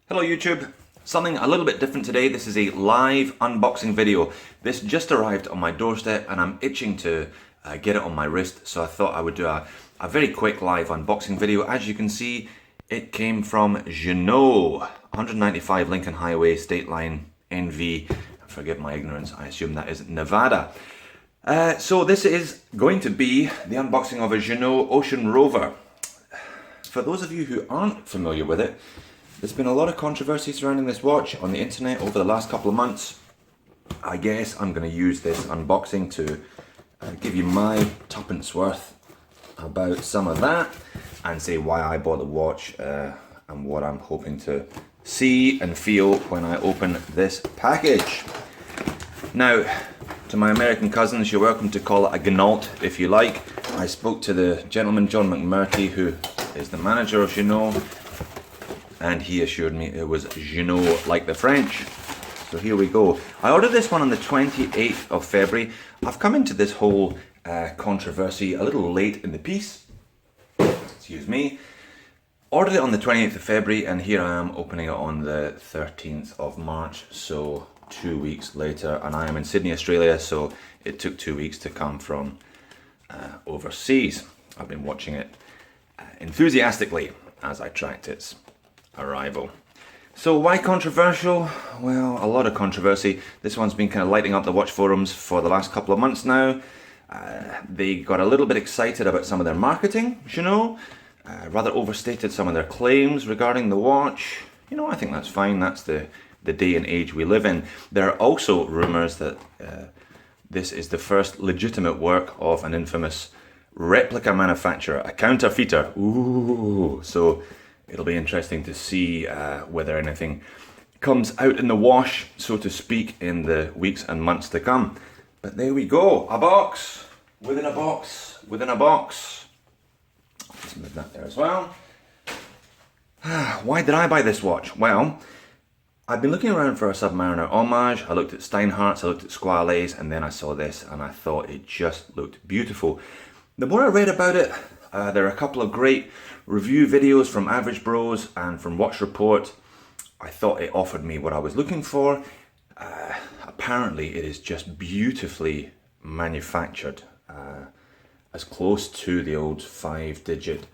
Hello YouTube, something a little bit different today. This is a live unboxing video. This just arrived on my doorstep and I'm itching to get it on my wrist, so I thought I would do a very quick live unboxing video. As you can see, it came from Ginault, 195 Lincoln Highway, State Line, NV. Forgive my ignorance, I assume that is Nevada. So this is going to be the unboxing of a Ginault Ocean Rover. For those of you who aren't familiar with it, there's been a lot of controversy surrounding this watch on the internet over the last couple of months. I guess I'm going to use this unboxing to give you my tuppence worth about some of that and say why I bought the watch and what I'm hoping to see and feel when I open this package. Now, to my American cousins, you're welcome to call it a Ginault if you like. I spoke to the gentleman, John McMurty, who is the manager of Ginault, and he assured me it was Ginault like the French. So here we go. I ordered this one on the 28th of February. I've come into this whole controversy a little late in the piece. Excuse me. Ordered it on the 28th of February and here I am opening it on the 13th of March. So 2 weeks later, and I am in Sydney, Australia, so it took 2 weeks to come from overseas. I've been watching it enthusiastically as I tracked its arrival. So why controversial? Well, a lot of controversy. This one's been kind of lighting up the watch forums for the last couple of months now. They got a little bit excited about some of their marketing, Ginault, rather overstated some of their claims regarding the watch. You know, I think that's fine. That's the day and age we live in. There are also rumours that this is the first legitimate work of an infamous replica manufacturer, a counterfeiter. Ooh, so it'll be interesting to see whether anything comes out in the wash, so to speak, in the weeks and months to come. But there we go, a box within a box within a box. Let's move that there as well. Why did I buy this watch? Well, I've been looking around for a Submariner Homage. I looked at Steinhardt's, I looked at Squale's, and then I saw this and I thought it just looked beautiful. The more I read about it, there are a couple of great review videos from Average Bros and from Watch Report. I thought it offered me what I was looking for. Apparently it is just beautifully manufactured, as close to the old 5-digit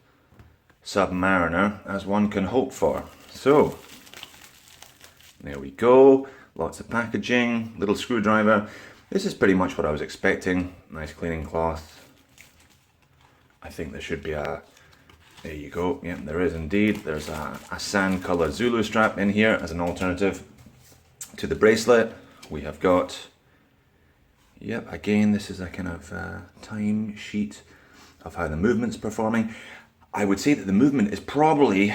Submariner as one can hope for. So, there we go, lots of packaging, little screwdriver. This is pretty much what I was expecting. Nice cleaning cloth. I think there should be a, there you go, yeah, there is indeed. There's a sand colour Zulu strap in here as an alternative to the bracelet. We have got, yep, again, this is a kind of time sheet of how the movement's performing. I would say that the movement is probably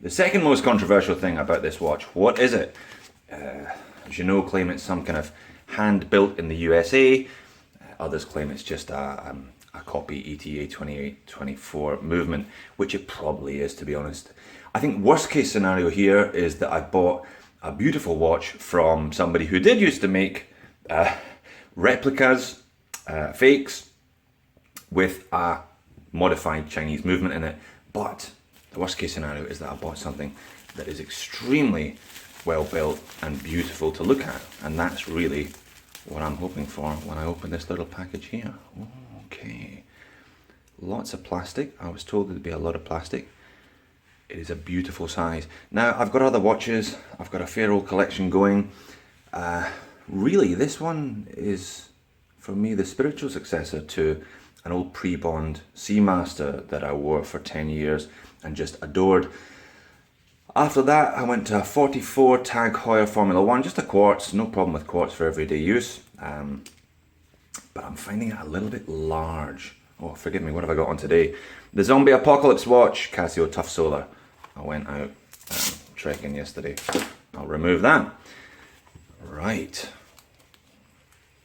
the second most controversial thing about this watch. What is it? Ginault claim it's some kind of hand built in the USA. Others claim it's just a copy ETA 2824 movement, which it probably is, to be honest. I think worst case scenario here is that I bought a beautiful watch from somebody who did used to make replicas, fakes, with a modified Chinese movement in it. But the worst case scenario is that I bought something that is extremely well built and beautiful to look at. And that's really what I'm hoping for when I open this little package here. Okay, lots of plastic. I was told there'd be a lot of plastic. It is a beautiful size. Now, I've got other watches. I've got a fair old collection going. Really, this one is, for me, the spiritual successor to an old pre-Bond Seamaster that I wore for 10 years and just adored. After that, I went to a 44 Tag Heuer Formula 1, just a quartz, no problem with quartz for everyday use. But I'm finding it a little bit large. Oh, forgive me, what have I got on today? The Zombie Apocalypse watch, Casio Tough Solar. I went out trekking yesterday. I'll remove that. Right.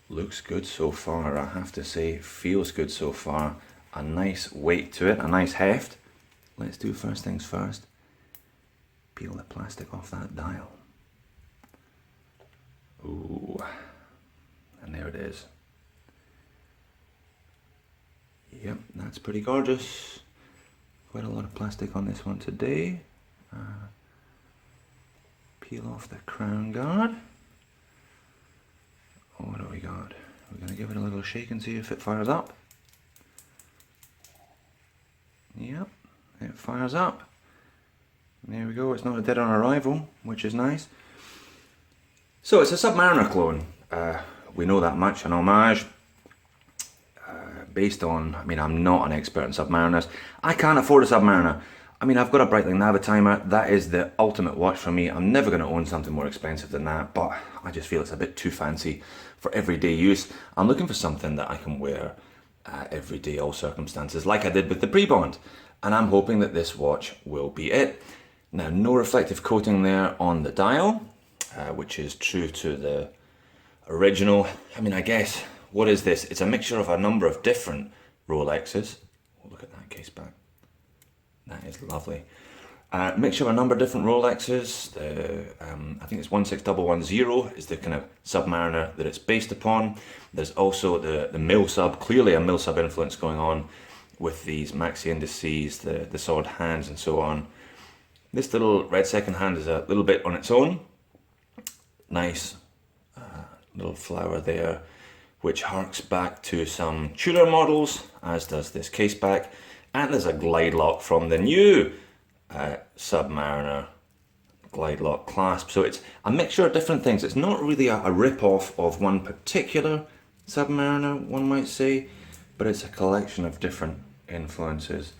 Looks good so far, I have to say. Feels good so far. A nice weight to it, a nice heft. Let's do first things first. Peel the plastic off that dial. Ooh. And there it is. Yep, that's pretty gorgeous. Quite a lot of plastic on this one today. Peel off the crown guard. What do we got? We're going to give it a little shake and see if it fires up. Yep, it fires up. There we go, it's not a dead on arrival, which is nice. So it's a Submariner clone. We know that much, an Homage. Based on, I mean, I'm not an expert in Submariners. I can't afford a Submariner. I mean, I've got a Breitling Navitimer. That is the ultimate watch for me. I'm never going to own something more expensive than that, but I just feel it's a bit too fancy for everyday use. I'm looking for something that I can wear every day, all circumstances, like I did with the pre-bond. And I'm hoping that this watch will be it. Now, no reflective coating there on the dial, which is true to the original. I mean, I guess, what is this? It's a mixture of a number of different Rolexes. Oh, look at that case back. That is lovely. Mixture of a number of different Rolexes. I think it's 16110 is the kind of Submariner that it's based upon. There's also the mil sub, clearly a mil sub influence going on with these maxi indices, the sword hands and so on. This little red second hand is a little bit on its own. Nice little flower there, which harks back to some Tudor models, as does this case back. And there's a glide lock from the new Submariner glide lock clasp. So it's a mixture of different things. It's not really a rip-off of one particular Submariner, one might say, but it's a collection of different influences,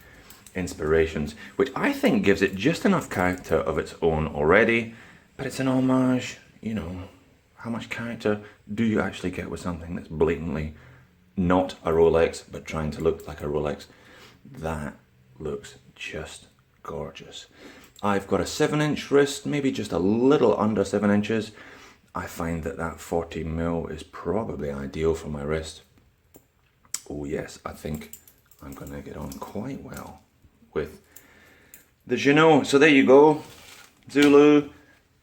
inspirations, which I think gives it just enough character of its own already. But it's an Homage, you know, how much character do you actually get with something that's blatantly not a Rolex, but trying to look like a Rolex? That looks just gorgeous. I've got a 7-inch wrist, maybe just a little under 7 inches. I find that 40mm is probably ideal for my wrist. Oh yes, I think I'm going to get on quite well with the Ginault. So there you go, Zulu,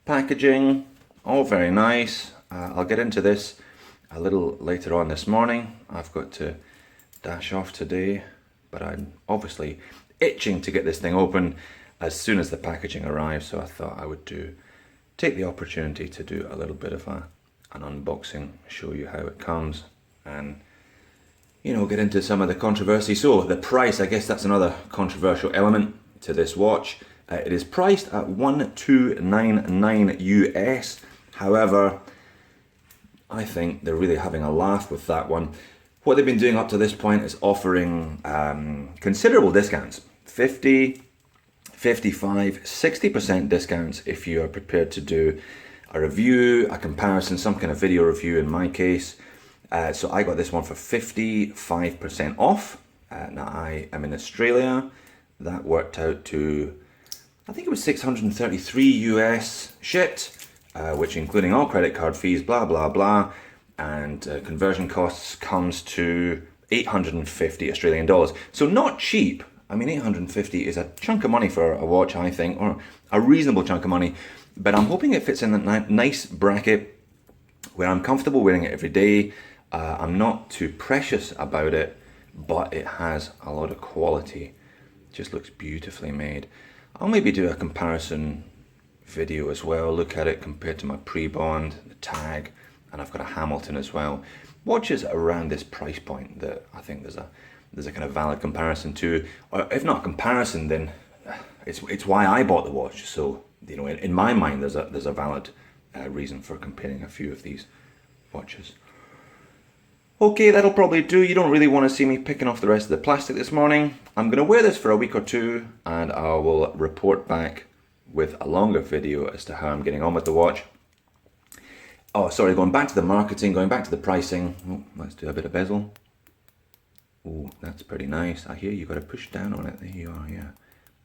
packaging, all very nice. I'll get into this a little later on this morning. I've got to dash off today, but I'm obviously itching to get this thing open as soon as the packaging arrives, so I thought I would take the opportunity to do a little bit of an unboxing, show you how it comes, and you know, get into some of the controversy. So the price, I guess that's another controversial element to this watch. It is priced at $1,299 US. However, I think they're really having a laugh with that one. What they've been doing up to this point is offering considerable discounts. 50, 55, 60% discounts if you are prepared to do a review, a comparison, some kind of video review in my case. So I got this one for 55% off. Now I am in Australia. That worked out to, I think it was 633 US shipped, which including all credit card fees, blah, blah, blah. And conversion costs comes to 850 Australian dollars. So not cheap. I mean, 850 is a chunk of money for a watch, I think, or a reasonable chunk of money. But I'm hoping it fits in that nice bracket where I'm comfortable wearing it every day. I'm not too precious about it, but it has a lot of quality. It just looks beautifully made. I'll maybe do a comparison video as well, look at it compared to my pre-bond, the tag, and I've got a Hamilton as well. Watches around this price point that I think there's a kind of valid comparison to, or if not comparison, then it's why I bought the watch. So you know, in my mind, there's a valid reason for comparing a few of these watches. Okay, that'll probably do. You don't really want to see me picking off the rest of the plastic this morning. I'm going to wear this for a week or two, and I will report back with a longer video as to how I'm getting on with the watch. Oh, sorry, going back to the marketing, going back to the pricing. Oh, let's do a bit of bezel. Oh, that's pretty nice. I hear you've got to push down on it. There you are, yeah.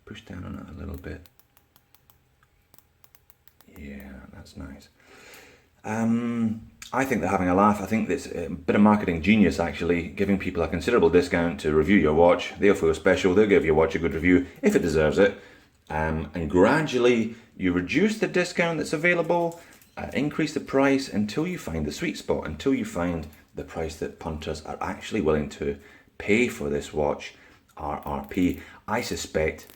Push down on it a little bit. Yeah, that's nice. I think they're having a laugh. I think it's a bit of marketing genius, actually, giving people a considerable discount to review your watch. They'll feel special. They'll give your watch a good review if it deserves it. And gradually, you reduce the discount that's available, increase the price until you find the sweet spot, until you find the price that punters are actually willing to pay for this watch, RRP. I suspect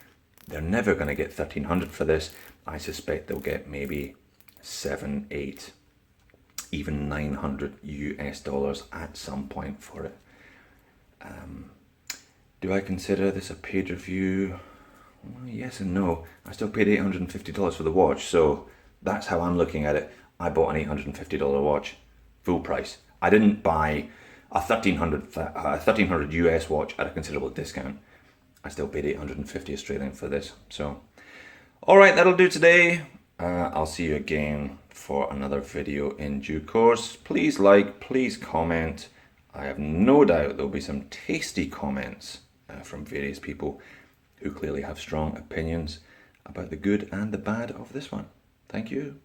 they're never going to get $1,300 for this. I suspect they'll get maybe 7, 8, even 900 US dollars at some point for it. Do I consider this a paid review? Well, yes and no. I still paid $850 for the watch, so that's how I'm looking at it. I bought an $850 watch, full price. I didn't buy a 1300 US watch at a considerable discount. I still paid 850 Australian for this. So, all right, that'll do today. I'll see you again for another video in due course. Please like, please comment. I have no doubt there'll be some tasty comments from various people who clearly have strong opinions about the good and the bad of this one. Thank you.